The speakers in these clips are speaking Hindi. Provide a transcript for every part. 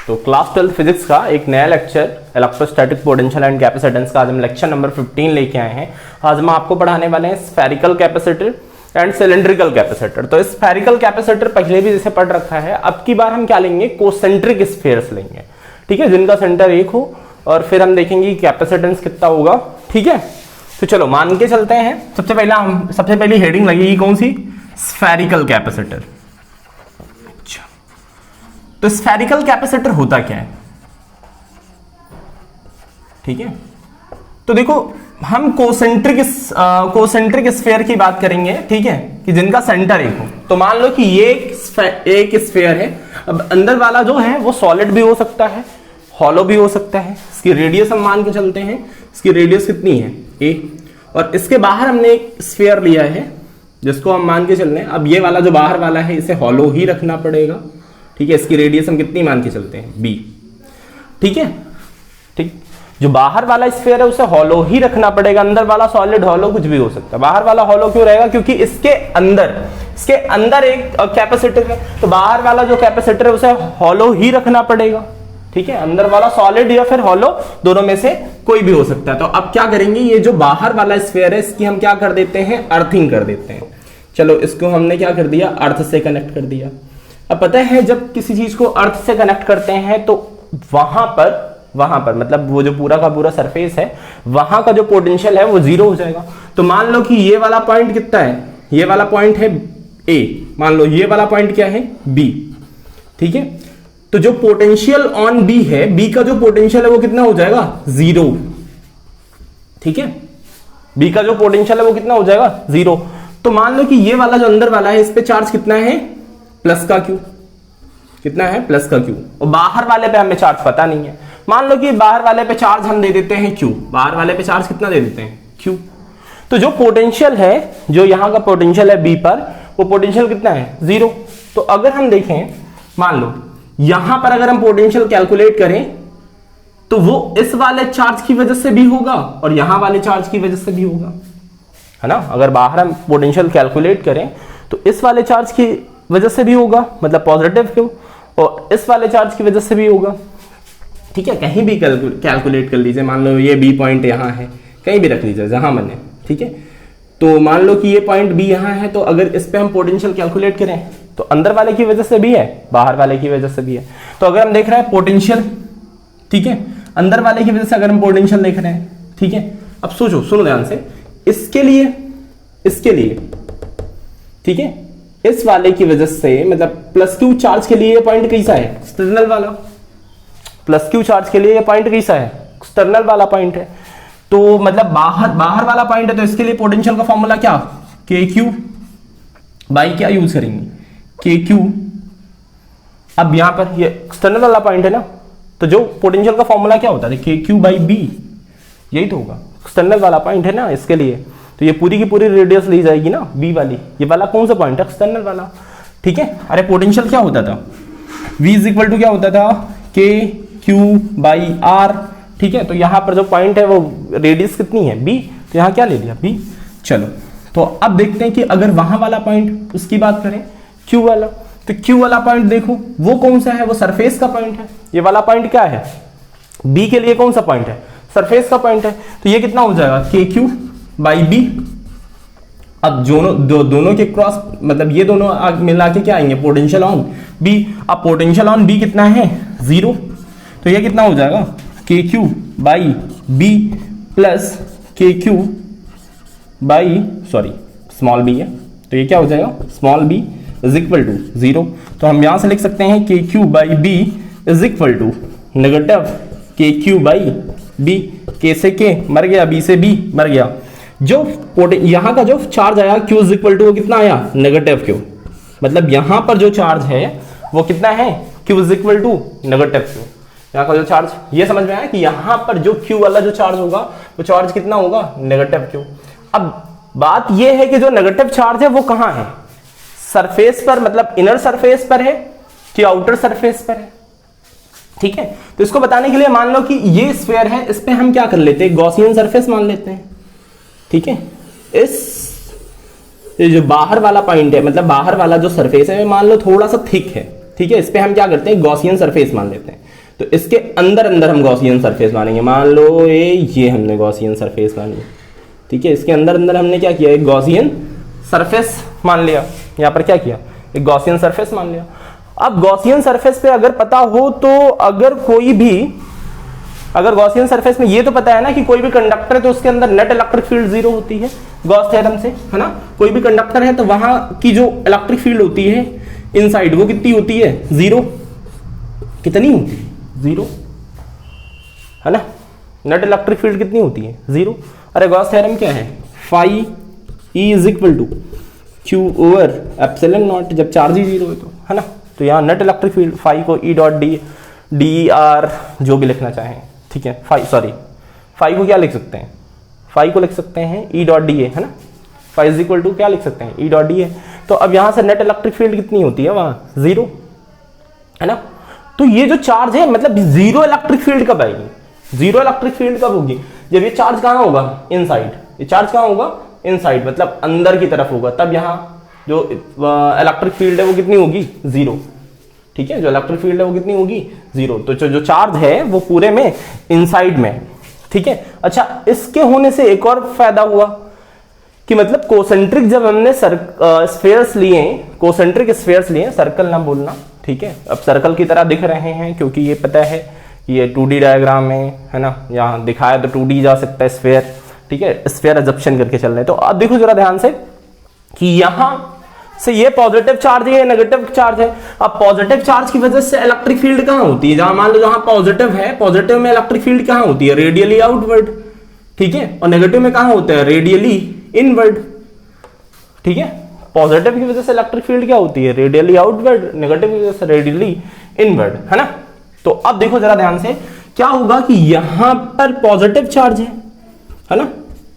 तो क्लास 12 फिजिक्स का एक नया lecture electrostatic potential and capacitance का आज हम लेक्चर नंबर 15 लेके आए हैं। आज हम आपको पढ़ाने वाले हैं spherical capacitor and cylindrical capacitor. तो स्फेरिकल कैपेसिटर पहले भी जैसे पढ़ रखा है, अब की बार हम क्या लेंगे, कोसेंट्रिक स्फीयर्स लेंगे, ठीक है, जिनका सेंटर एक हो, और फिर हम देखेंगे कैपेसिटेंस कितना होगा, ठीक है। तो चलो मान के चलते हैं। सबसे पहली हेडिंग लगेगी कौन सी, स्फेरिकल कैपेसिटर। तो स्फेरिकल कैपेसिटर होता क्या है, ठीक है। तो देखो हम कोसेंट्रिक स्फीयर की बात करेंगे, ठीक है, कि जिनका सेंटर एक हो। तो मान लो कि ये एक स्फीयर है। अब अंदर वाला जो है वो सॉलिड भी हो सकता है, हॉलो भी हो सकता है। इसकी रेडियस हम मान के चलते हैं, इसकी रेडियस कितनी है, a। और इसके बाहर हमने एक स्फीयर लिया है जिसको हम मान के चल रहे हैं। अब ये वाला जो बाहर वाला है इसे हॉलो ही रखना पड़ेगा, ठीक है। इसकी रेडियस हम कितनी मान के चलते हैं, b, ठीक है। ठीक, जो बाहर वाला स्फीयर है उसे हॉलो ही रखना पड़ेगा। अंदर वाला सॉलिड हॉलो कुछ भी हो सकता है। बाहर वाला हॉलो क्यों रहेगा, क्योंकि इसके अंदर एक कैपेसिटर है। तो बाहर वाला जो कैपेसिटर है उसे हॉलो ही रखना पड़ेगा, ठीक है। अंदर वाला सॉलिड या फिर हॉलो, दोनों में से कोई भी हो सकता है। तो अब क्या करेंगे, ये जो बाहर वाला स्फीयर है इसकी हम क्या कर देते हैं, अर्थिंग कर देते हैं। चलो इसको हमने क्या कर दिया, अर्थ से कनेक्ट कर दिया। अब पता है जब किसी चीज को अर्थ से कनेक्ट करते हैं तो वहां पर मतलब वो जो पूरा का पूरा सरफेस है, वहां का जो पोटेंशियल है वो जीरो हो जाएगा। तो मान लो कि ये वाला पॉइंट कितना है, ये वाला पॉइंट है A, मान लो ये वाला पॉइंट क्या है, B, ठीक है। तो जो पोटेंशियल ऑन B है, B का जो पोटेंशियल है वो कितना हो जाएगा, जीरो, ठीक है। B का जो पोटेंशियल है वो कितना हो जाएगा, जीरो। तो मान लो कि ये वाला जो अंदर वाला है इस पे चार्ज कितना है, प्लस का क्यू, कितना है, प्लस का क्यू। और बाहर वाले पे हमें चार्ज पता नहीं है। मान लो कि बाहर वाले पे चार्ज हम दे देते हैं क्यू, बाहर वाले पे चार्ज कितना दे देते हैं, क्यू। तो जो पोटेंशियल है, जो यहां का पोटेंशियल है बी पर, वो पोटेंशियल कितना है, जीरो। तो अगर हम देखें, मान लो यहां पर अगर हम पोटेंशियल कैलकुलेट करें तो वो इस वाले चार्ज की वजह से भी होगा और यहां वाले चार्ज की वजह से भी होगा, है ना। अगर बाहर हम पोटेंशियल कैलकुलेट करें तो इस वाले चार्ज की वजह से भी होगा, मतलब पॉजिटिव क्यों, और इस वाले चार्ज की वजह से भी होगा, ठीक है। कहीं भी कैलकुलेट कर लीजिए, मान लो ये बी पॉइंट यहाँ है, कहीं भी रख लीजिए जहां मन है, ठीक है। तो मान लो कि ये पॉइंट बी यहाँ है, तो अगर इस पे हम पोटेंशियल कैलकुलेट करें तो अंदर वाले की वजह से भी है, बाहर वाले की वजह से भी है। तो अगर हम देख रहे हैं पोटेंशियल, ठीक है, अंदर वाले की वजह से अगर हम पोटेंशियल देख रहे हैं, ठीक है। अब सोचो, सुनो ध्यान से, इसके लिए, ठीक है, इस वाले की वजह से, मतलब प्लस क्यू चार्ज के लिए ये पॉइंट कैसा है, एक्सटर्नल वाला। प्लस क्यू चार्ज के लिए ये पॉइंट कैसा है, एक्सटर्नल वाला पॉइंट है। तो मतलब बाहर वाला पॉइंट है, तो इसके लिए पोटेंशियल का फॉर्मूला क्या, के क्यू बाई क्या यूज करेंगे, के क्यू। अब यहां पर ये एक्सटर्नल वाला पॉइंट है ना, तो जो पोटेंशियल का फॉर्मूला क्या होता है, के क्यू बाई बी, यही तो होगा। एक्सटर्नल वाला पॉइंट है ना, इसके लिए तो ये पूरी की पूरी रेडियस ली जाएगी ना, बी वाली। ये वाला कौन सा पॉइंट है, एक्सटर्नल वाला, ठीक है। अरे पोटेंशियल क्या होता था, V इज इक्वल टू क्या होता था, के क्यू बाई आर, ठीक है। तो यहाँ पर जो पॉइंट है वो रेडियस कितनी है, B, तो यहाँ क्या ले लिया, B। चलो तो अब देखते हैं कि अगर वहां वाला पॉइंट, उसकी बात करें Q वाला, तो Q वाला पॉइंट देखो वो कौन सा है, वो सरफेस का पॉइंट है। ये वाला पॉइंट क्या है, B के लिए कौन सा पॉइंट है, सरफेस का पॉइंट है। तो ये कितना हो जाएगा, के क्यू बाई बी। अब दोनों के क्रॉस, मतलब ये दोनों मिला के क्या आएंगे, पोटेंशियल ऑन बी। अब पोटेंशियल ऑन बी कितना है, जीरो। तो ये कितना हो जाएगा, K Q by B plus K Q by, sorry small B है, तो ये क्या हो जाएगा, small B is equal to zero. तो हम यहां से लिख सकते हैं K Q by B is equal to negative K Q by B. K से के मर गया, बी से बी मर गया। जो यहां का जो चार्ज आया Q इज इक्वल टू, वो कितना आया, नेगेटिव Q। मतलब यहां पर जो चार्ज है वो कितना है, Q is equal to negative Q। यहाँ का जो चार्ज, ये समझ में आया कि यहां पर जो Q वाला जो चार्ज होगा वो चार्ज कितना होगा, नेगेटिव Q। अब बात ये है कि जो नेगेटिव चार्ज है वो कहां है, सरफेस पर, मतलब इनर सरफेस पर है कि आउटर सरफेस पर है, ठीक है। तो इसको बताने के लिए मान लो कि ये स्फीयर है, इस पे हम क्या कर लेते हैं, गॉसियन सरफेस मान लेते हैं, ठीक है। ये जो बाहर वाला पॉइंट है, मतलब बाहर वाला जो सरफेस है, मान लो थोड़ा सा थिक है, ठीक है। इस पे हम क्या करते हैं, गॉसियन सरफेस मान लेते हैं। तो इसके अंदर अंदर हम गॉसियन सरफेस मानेंगे। मान लो ये हमने गॉसियन सरफेस मानी, ठीक है, इसके अंदर अंदर हमने क्या किया, एक गॉसियन सरफेस मान लिया। यहाँ पर क्या किया, एक गॉसियन सरफेस मान लिया। अब गॉसियन सरफेस पे अगर पता हो तो अगर गॉसियन सरफेस में ये तो पता है ना कि कोई भी कंडक्टर है तो उसके अंदर नेट इलेक्ट्रिक फील्ड 0 होती है गॉस थ्योरम से, है ना। कोई भी कंडक्टर है तो वहां की जो इलेक्ट्रिक फील्ड होती है इनसाइड वो कितनी होती है, 0। कितनी होती है, 0, है ना। नेट इलेक्ट्रिक फील्ड कितनी होती है, 0। अरे गॉस थ्योरम क्या है, phi E is equal to Q over epsilon not, जब चार्ज ही 0 है तो, है ना। तो यहाँ नेट इलेक्ट्रिक फील्ड फाई को ई डॉट डी आर जो भी लिखना चाहें, ठीक है। फाई को क्या लिख सकते हैं, फाई को लिख सकते हैं ई डॉट डी ए, है ना। फाई इज इक्वल टू क्या लिख सकते हैं, ई डॉट डी ए। तो अब यहां से नेट इलेक्ट्रिक फील्ड कितनी होती है वहां, 0, है ना। तो ये जो चार्ज है मतलब 0 इलेक्ट्रिक फील्ड कब आएगी, 0 इलेक्ट्रिक फील्ड कब होगी, जब ये चार्ज कहां होगा, इनसाइड। ये चार्ज कहां होगा, इनसाइड, मतलब अंदर की तरफ होगा, तब यहां जो इलेक्ट्रिक फील्ड है वो कितनी होगी, 0, ठीक है। जो इलेक्ट्रिक फील्ड है वो कितनी होगी, 0। तो जो चार्ज है वो पूरे में इनसाइड में, ठीक है। अच्छा, इसके होने से एक और फायदा हुआ कि मतलब कोसेंट्रिक जब हमने स्फीयर्स लिए, कोसेंट्रिक स्फीयर्स लिए, सर्कल ना बोलना, ठीक है। अब सर्कल की तरह दिख रहे हैं क्योंकि ये पता है ये 2D डायग्राम है ना। यहाँ दिखाया तो 2D जा सकता है स्फीयर, ठीक है। स्फीयर एजप्शन करके चल रहे हैं। तो अब देखो जरा ध्यान से कि यहां से ये पॉजिटिव चार्ज है, नेगेटिव चार्ज है। अब पॉजिटिव चार्ज की वजह से इलेक्ट्रिक फील्ड कहां होती है, जहां मान लो जहां पॉजिटिव है, पॉजिटिव में इलेक्ट्रिक फील्ड कहां होती है, रेडियली आउटवर्ड, ठीक है। और नेगेटिव में कहां होता है, रेडियली इनवर्ड, ठीक है। पॉजिटिव की वजह से इलेक्ट्रिक फील्ड क्या होती है, रेडियली आउटवर्ड, नेगेटिव की वजह से रेडियली इनवर्ड, है ना। तो अब देखो जरा ध्यान से क्या होगा कि यहां पर पॉजिटिव चार्ज है ना,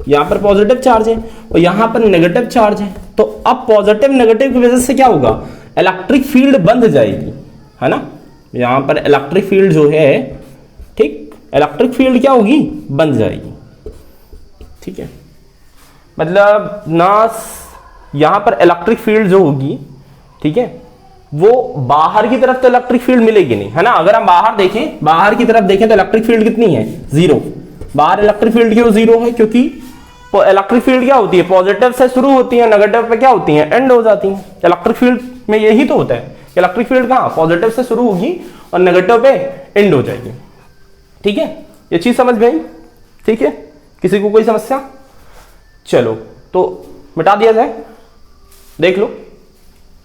यहां पर पॉजिटिव चार्ज है और यहां पर नेगेटिव चार्ज है। तो अब पॉजिटिव नेगेटिव की वजह से क्या होगा, इलेक्ट्रिक फील्ड बंध जाएगी, है ना। यहां पर इलेक्ट्रिक फील्ड जो है, ठीक, इलेक्ट्रिक फील्ड क्या होगी, बंध जाएगी, ठीक है। मतलब ना यहां पर इलेक्ट्रिक फील्ड जो होगी, ठीक है, वो बाहर की तरफ तो इलेक्ट्रिक फील्ड मिलेगी नहीं, है ना। अगर हम बाहर देखें, बाहर की तरफ देखें तो इलेक्ट्रिक फील्ड कितनी है, 0। बाहर इलेक्ट्रिक फील्ड क्यों 0 है, क्योंकि इलेक्ट्रिक फील्ड क्या होती है, पॉजिटिव से शुरू होती है, नेगेटिव पे क्या होती है, एंड हो जाती है। इलेक्ट्रिक फील्ड में यही तो होता है, इलेक्ट्रिक फील्ड कहां, पॉजिटिव से शुरू होगी और नेगेटिव पे एंड हो जाएगी, ठीक है। ये चीज समझ में आई, ठीक है। किसी को कोई समस्या, चलो तो मिटा दिया जाए, देख लो।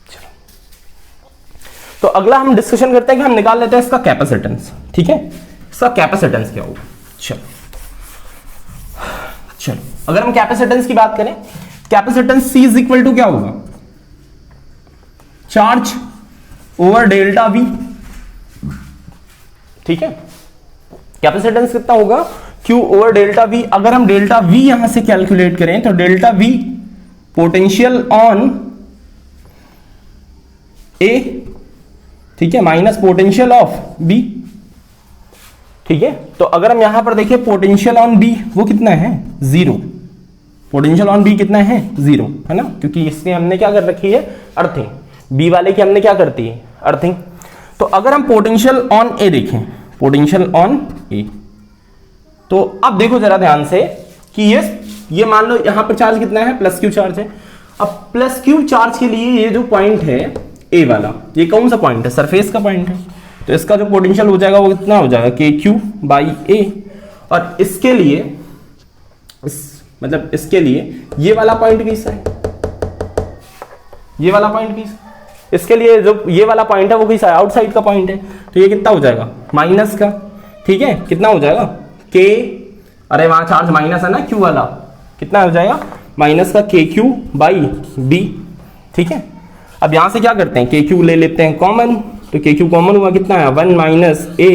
चलो तो अगला हम डिस्कशन करते हैं कि हम निकाल लेते हैं इसका कैपेसिटेंस, ठीक है। इसका कैपेसिटेंस क्या होगा, चलो अगर हम कैपेसिटेंस की बात करें, capacitance C is equal to क्या होगा, चार्ज ओवर डेल्टा V, ठीक है। कैपेसिटेंस कितना होगा, Q ओवर डेल्टा V। अगर हम डेल्टा V यहां से कैलकुलेट करें तो delta V potential on A, ठीक है, माइनस पोटेंशियल ऑफ B, ठीक है। तो अगर हम यहां पर देखें पोटेंशियल ऑन B वो कितना है, 0। पोटेंशियल ऑन B कितना है, 0, है ना, क्योंकि इसमें हमने क्या कर रखी है, अर्थिंग। B वाले की हमने क्या करती है, अर्थिंग। तो अगर हम पोटेंशियल ऑन A देखें, पोटेंशियल ऑन A, तो अब देखो जरा ध्यान से कि ये मान लो यहां पर चार्ज कितना है, प्लस Q चार्ज है। अब प्लस Q चार्ज के लिए ये जो पॉइंट है A वाला, ये कौन सा पॉइंट है, सरफेस का पॉइंट है। तो इसका जो पोटेंशियल हो जाएगा वो कितना हो जाएगा, KQ बाई A। और इसके लिए मतलब इसके लिए ये वाला पॉइंट कैसा है, ये वाला पॉइंट कैसा, इसके लिए जो ये वाला पॉइंट है वो कैसा है, आउटसाइड का पॉइंट है। तो ये कितना हो जाएगा, माइनस का, ठीक है। कितना हो जाएगा, K, अरे वहां चार्ज माइनस है ना, Q वाला, कितना हो जाएगा, माइनस का KQ बाई B, ठीक है। अब यहां से क्या करते हैं, KQ ले लेते हैं कॉमन, तो KQ कॉमन हुआ, कितना है, 1 माइनस A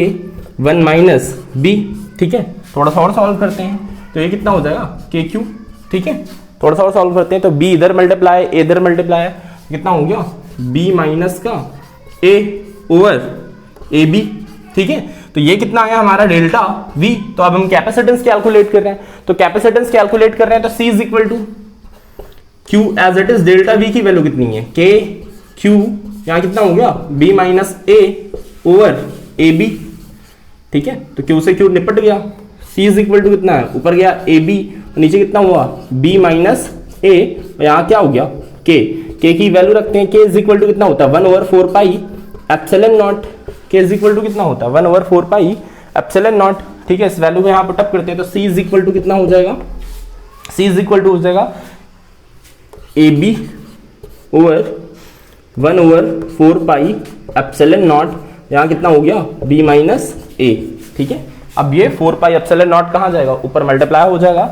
1 माइनस B, ठीक है। थोड़ा सा और सॉल्व करते हैं तो ये कितना हो जाएगा, KQ, ठीक है। थोड़ा सा और सॉल्व करते हैं तो B इधर मल्टीप्लाई, A इधर मल्टीप्लाई, कितना हो गया, B माइनस का A ओवर AB, ठीक है। तो ये कितना आया हमारा, डेल्टा V। तो अब हम कैपेसिटेंस कैलकुलेट कर रहे हैं, तो कैपेसिटेंस कैलकुलेट कर रहे हैं तो C is equal to Q as it is, delta V की वैल्यू कितनी है, KQ, यहाँ कितना हो गया, B minus A over AB, ठीक है, तो क्यू से क्यू निपट गया। C इज इक्वल टू कितना है, ऊपर गया ए बी, नीचे कितना हुआ b माइनस ए, यहाँ क्या हो गया k की वैल्यू रखते हैं, k इज इक्वल टू कितना होता है 1/4 pi epsilon not, k is equal to कितना होता है 1/4 पाई एप्सिलॉन नॉट। ठीक है, इस वैल्यू को यहाँ पुटअप करते हैं तो c इज इक्वल टू कितना हो जाएगा, c इज इक्वल टू हो जाएगा A B over 1/4 pi epsilon not, यहाँ कितना हो गया b माइनस ए। ठीक है, अब ये 4 पाई एप्सिलॉन नॉट कहाँ जाएगा, ऊपर मल्टीप्लाई हो जाएगा।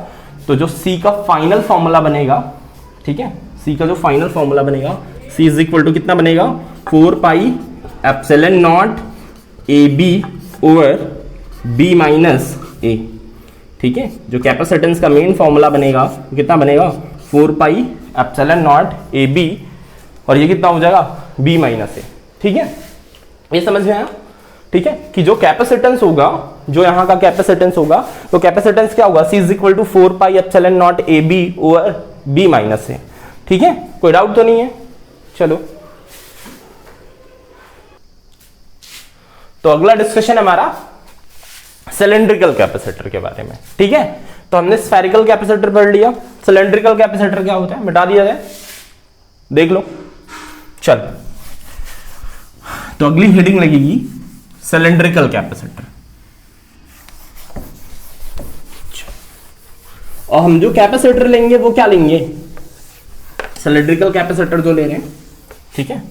तो जो c का फाइनल फॉर्मूला बनेगा, ठीक है, c का जो फाइनल फॉर्मूला बनेगा, c इज इक्वल टू कितना बनेगा 4 pi epsilon not A B over b minus A. ठीक है, जो कैपेसिटेंस का मेन फॉर्मूला बनेगा कितना बनेगा 4 pi epsilon not A B, और ये कितना हो जाएगा b माइनस ए। ठीक है, ये समझ में आया। ठीक है, कि जो कैपेसिटेंस होगा, जो यहाँ का कैपेसिटेंस होगा, तो कैपेसिटेंस क्या होगा, c is equal to 4 pi epsilon not A B over b minus A. ठीक है, कोई डाउट तो नहीं है। चलो, तो अगला डिस्कशन हमारा सिलेंड्रिकल कैपेसिटर के बारे में। ठीक है, तो हमने स्फेरिकल कैपेसिटर पढ़ लिया, सिलेंड्रिकल कैपेसिटर क्या होता है मिटा दिया जाए, देख लो। चल, तो अगली हेडिंग लगेगी सिलेंड्रिकल कैपेसिटर। और हम जो कैपेसिटर लेंगे वो क्या लेंगे, सिलेंड्रिकल कैपेसिटर जो ले रहे हैं, ठीक है,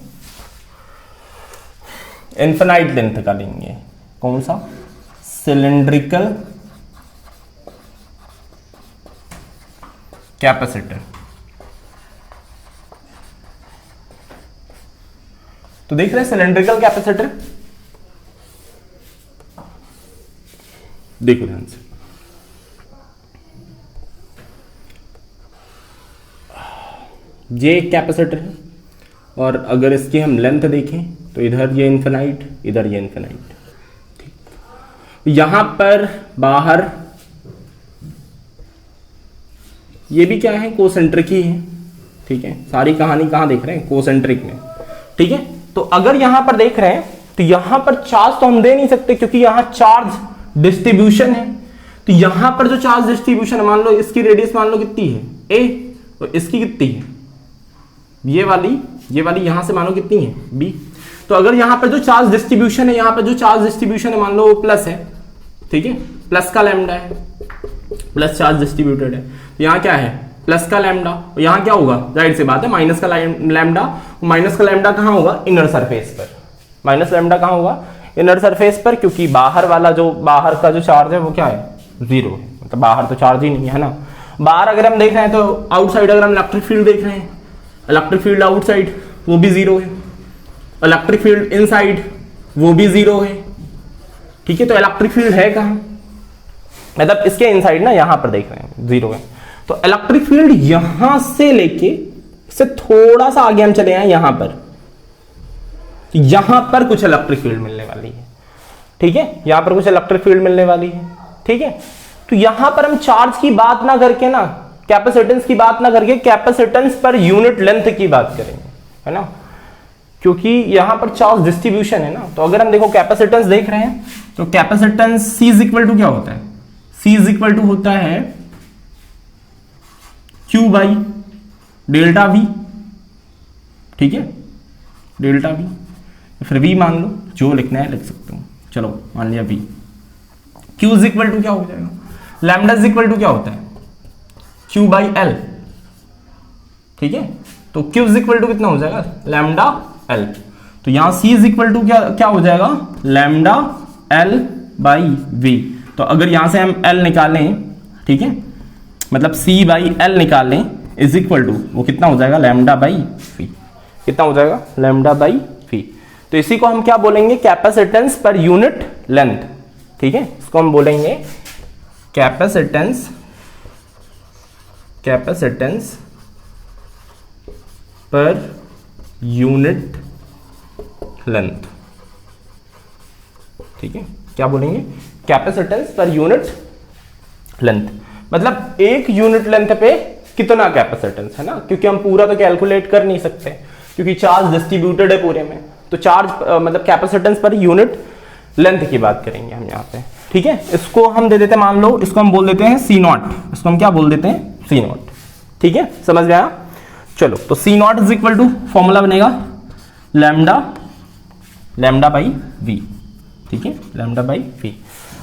इनफिनाइट लेंथ का लेंगे। कौन सा, सिलेंड्रिकल कैपेसिटर। तो देख रहे हैं सिलेंड्रिकल कैपेसिटर, देखो ध्यान से, ये एक कैपेसिटर है, और अगर इसकी हम लेंथ देखें तो इधर ये इनफिनाइट, इधर ये इनफिनाइट। ठीक, यहां पर बाहर ये भी क्या है, कोसेंट्रिक ही है। ठीक है, सारी कहानी कहां देख रहे हैं, कोसेंट्रिक में। ठीक है, तो अगर यहां पर देख रहे हैं तो यहां पर चार्ज तो हम दे नहीं सकते, क्योंकि यहां चार्ज डिस्ट्रीब्यूशन है। तो यहां पर जो चार्ज डिस्ट्रीब्यूशन, मान लो इसकी रेडियस मान लो कितनी है a, और इसकी कितनी है, ये वाली यहां से मानो कितनी है b। तो अगर यहां पर जो चार्ज डिस्ट्रीब्यूशन है, यहां पर जो चार्ज डिस्ट्रीब्यूशन है मान लो वो प्लस है, ठीक है, प्लस का लैम्डा है, प्लस चार्ज डिस्ट्रीब्यूटेड है, तो यहां क्या है प्लस का लैम्डा, और यहां क्या होगा, जाहिर सी बात है माइनस का लैम्डा। माइनस का लैम्डा कहां होगा, इनर सरफेस पर। माइनस लैम्डा कहां होगा, इनर सरफेस पर, क्योंकि बाहर का जो चार्ज है वो क्या है, जीरो है, मतलब बाहर तो चार्ज ही नहीं है ना। बाहर अगर हम देख रहे हैं तो आउटसाइड अगर हम इलेक्ट्रिक फील्ड देख रहे हैं, इलेक्ट्रिक फील्ड आउटसाइड वो भी जीरो है, इलेक्ट्रिक फील्ड इनसाइड वो भी जीरो है। ठीक है, तो इलेक्ट्रिक फील्ड है कहां, मतलब इसके इनसाइड ना, यहां पर देख रहे हैं जीरो है। तो इलेक्ट्रिक फील्ड यहां से लेके से थोड़ा सा आगे हम चले आए यहां पर, यहां पर कुछ इलेक्ट्रिक फील्ड मिलने वाली है। ठीक है, यहां पर कुछ इलेक्ट्रिक फील्ड मिलने वाली है। ठीक है, तो यहां पर हम चार्ज की बात ना करके ना, कैपेसिटेंस की बात ना करके, कैपेसिटेंस पर यूनिट लेंथ की बात करेंगे, है ना, क्योंकि यहां पर चार्ज डिस्ट्रीब्यूशन है ना। तो अगर हम देखो कैपेसिटेंस देख रहे हैं, तो capacitance C is equal to क्या होता है, C इज इक्वल टू होता है Q बाई डेल्टा V। ठीक है, डेल्टा V, फिर V मान लो, जो लिखना है लिख सकते हो, चलो मान लिया V। Q is equal to क्या हो जाएगा, लैम्डा इज इक्वल टू क्या होता है, Q बाई L। ठीक है, तो Q इज इक्वल टू कितना हो जाएगा, लैम्डा L। तो यहां C इज इक्वल टू क्या हो जाएगा, लैम्डा L बाई V। तो अगर यहां से हम L निकालें, ठीक है, मतलब C बाई L निकालें, इज इक्वल टू वो कितना हो जाएगा, लैम्डा बाई V। कितना हो जाएगा, लैम्डा बाई V। तो इसी को हम क्या बोलेंगे, कैपेसिटेंस पर यूनिट लेंथ। ठीक है, इसको हम बोलेंगे कैपेसिटेंस पर यूनिट लेंथ। ठीक है, क्या बोलेंगे, कैपेसिटेंस पर यूनिट लेंथ, मतलब एक यूनिट लेंथ पे कितना कैपेसिटेंस है ना, क्योंकि हम पूरा तो कैलकुलेट कर नहीं सकते, क्योंकि चार्ज डिस्ट्रीब्यूटेड है पूरे में। तो चार्ज मतलब कैपेसिटेंस पर यूनिट लेंथ की बात करेंगे हम यहाँ पे, ठीक है। इसको हम दे देते हैं, मान लो इसको हम बोल देते हैं सी नॉट, इसको हम क्या बोल देते हैं, सी नॉट, ठीक है, समझ में आया। चलो तो C naught is equal to, formula बनेगा लैम्डा बाई वी, ठीक है, लैम्डा बाई वी।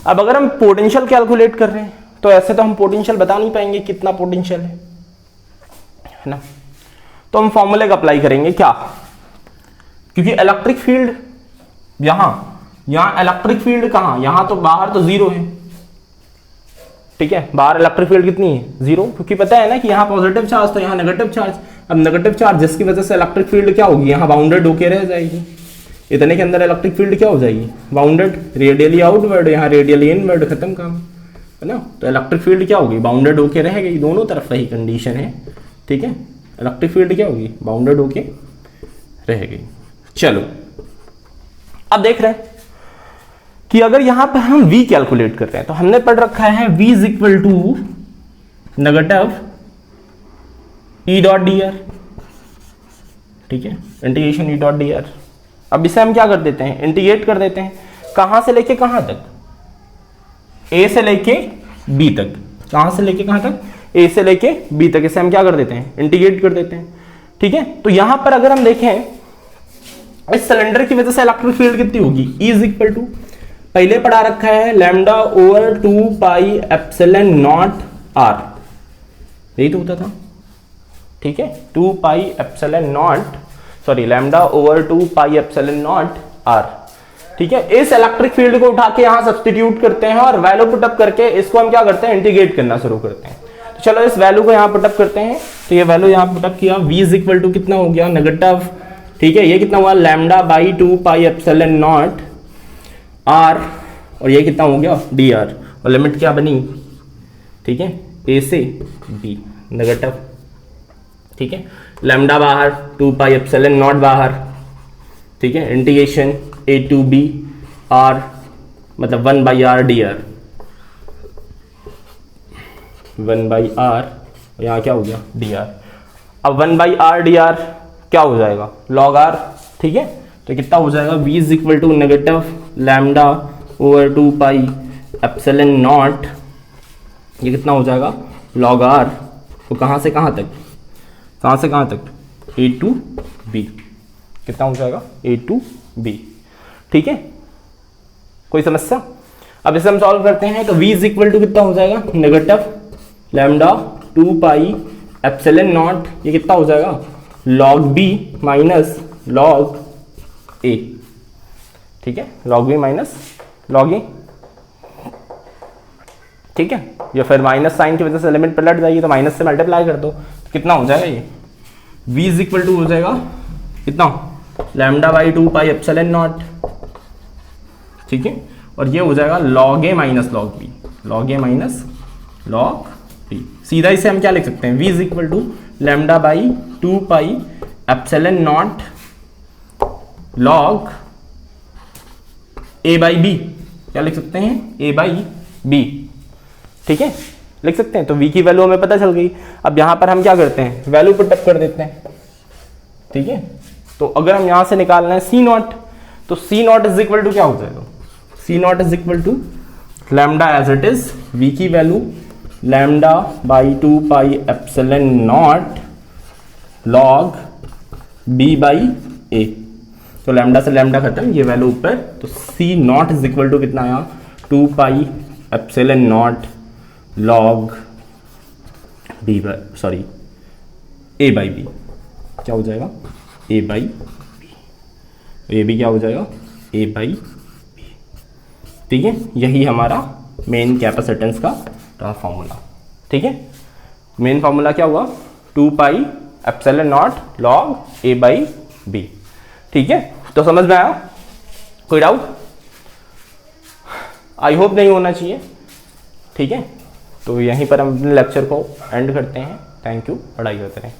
अब अगर हम पोटेंशियल कैलकुलेट कर रहे हैं तो ऐसे तो हम पोटेंशियल बता नहीं पाएंगे कितना पोटेंशियल है ना, तो हम फॉर्मूले का अप्लाई करेंगे क्या, क्योंकि इलेक्ट्रिक फील्ड यहां इलेक्ट्रिक फील्ड कहां, यहां तो बाहर तो जीरो है, ठीक है, बाहर इलेक्ट्रिक फील्ड कितनी है, जीरो, क्योंकि पता है ना कि यहाँ पॉजिटिव चार्ज तो यहाँ नेगेटिव चार्ज। अब नेगेटिव चार्ज जिसकी वजह से इलेक्ट्रिक फील्ड क्या होगी, यहाँ बाउंडेड होके रह जाएगी, इतने के अंदर इलेक्ट्रिक फील्ड क्या हो जाएगी, बाउंडेड, रेडियली आउटवर्ड, यहाँ रेडियली इनवर्ड, खत्म काम, है ना। तो इलेक्ट्रिक फील्ड क्या होगी, बाउंडेड होके रह गई, दोनों तरफ वही कंडीशन है, ठीक है, इलेक्ट्रिक फील्ड क्या होगी, बाउंडेड होके रह गई। चलो अब देख रहे हैं कि अगर यहां पर हम v कैलकुलेट कर रहे हैं तो हमने पढ़ रखा है v is equal to negative E dot D R, ठीक है, integration E dot D R. अब इसे हम क्या कर देते हैं, इंटीग्रेट कर देते हैं, कहां से लेके कहां तक, a से लेके b तक, कहां से लेके कहां तक, a से लेके b तक, इसे हम क्या कर देते हैं, इंटीग्रेट कर देते हैं, ठीक है। तो यहां पर अगर हम देखें इस सिलेंडर की वजह से इलेक्ट्रिक फील्ड कितनी होगी, E इज इक्वल टू, पहले पढ़ा रखा है lambda over 2 pi epsilon not R, यही तो होता था, ठीक है, 2 pi epsilon not, sorry lambda over 2 pi epsilon not R, ठीक है। इस इलेक्ट्रिक फील्ड को उठा के यहां सब्स्टिट्यूट करते हैं और वैल्यू पुटअप करके इसको हम क्या करते हैं, इंटीग्रेट करना शुरू करते हैं। तो चलो इस वैल्यू को यहां पुटअप करते हैं, तो ये वैल्यू यहां पुटअप किया, v इज इक्वल टू कितना हो गया, नेगेटिव, ठीक है, ये कितना हुआ, lambda by 2 pi epsilon not R, और ये कितना हो गया, डी आर, और लिमिट क्या बनी, ठीक है, ए से बी, नेगेटिव, ठीक है, लैम्डा बाहर, 2 पाई एप्सिलॉन नॉट बाहर, ठीक है, integration A to B R, मतलब 1 by R D R, 1 by R, और यहाँ क्या हो गया, डी आर। अब 1 बाई आर डी आर क्या हो जाएगा, लॉग आर, ठीक है, तो कितना हो जाएगा, v is equal to negative lambda over 2 pi epsilon not, ये कितना हो जाएगा, लॉग आर, तो कहाँ से कहाँ तक, कहाँ से कहाँ तक, a टू b, कितना हो जाएगा, a टू b, ठीक है, कोई समस्या। अब इसे हम सॉल्व करते हैं, तो v इज इक्वल टू कितना हो जाएगा, negative lambda 2 pi epsilon not, ये कितना हो जाएगा, log b minus log a, ठीक है, log b minus log a, ठीक है, या फिर माइनस साइन की वजह से लिमिट पलट जाएगी तो माइनस से मल्टीप्लाई कर दो, तो कितना हो जाएगा, ये v इज इक्वल टू हो जाएगा कितना, lambda by 2 pi epsilon not, ठीक है, और ये हो जाएगा log a minus log b, log a minus log b। सीधा इसे हम क्या लिख सकते हैं, v is equal to lambda by 2 pi epsilon not log a by b, क्या लिख सकते हैं, a बाई b, ठीक है, लिख सकते हैं। तो v की वैल्यू हमें पता चल गई। अब यहां पर हम क्या करते हैं, वैल्यू पुटअप कर देते हैं, ठीक है। तो अगर हम यहां से निकालना है c नॉट, तो c not is equal to क्या हो जाएगा, c not is equal to lambda as it is, v की value lambda by 2 pi epsilon not log b by a, तो लैम्डा से लैम्डा खत्म, ये वैल्यू ऊपर, तो c not is equal to कितना आया, 2 pi epsilon not log b by, sorry a by b, क्या हो जाएगा, a बाई b, ये भी क्या हो जाएगा, a बाई b, ठीक है। यही हमारा मेन कैपेसिटेंस का फॉर्मूला, ठीक है। मेन फॉर्मूला क्या हुआ, 2 pi epsilon not log a by b, ठीक है। तो समझ में आया, कोई डाउट, आई होप नहीं होना चाहिए, ठीक है। तो यहीं पर हम अपने लेक्चर को एंड करते हैं, थैंक यू, पढ़ाई करते रहें।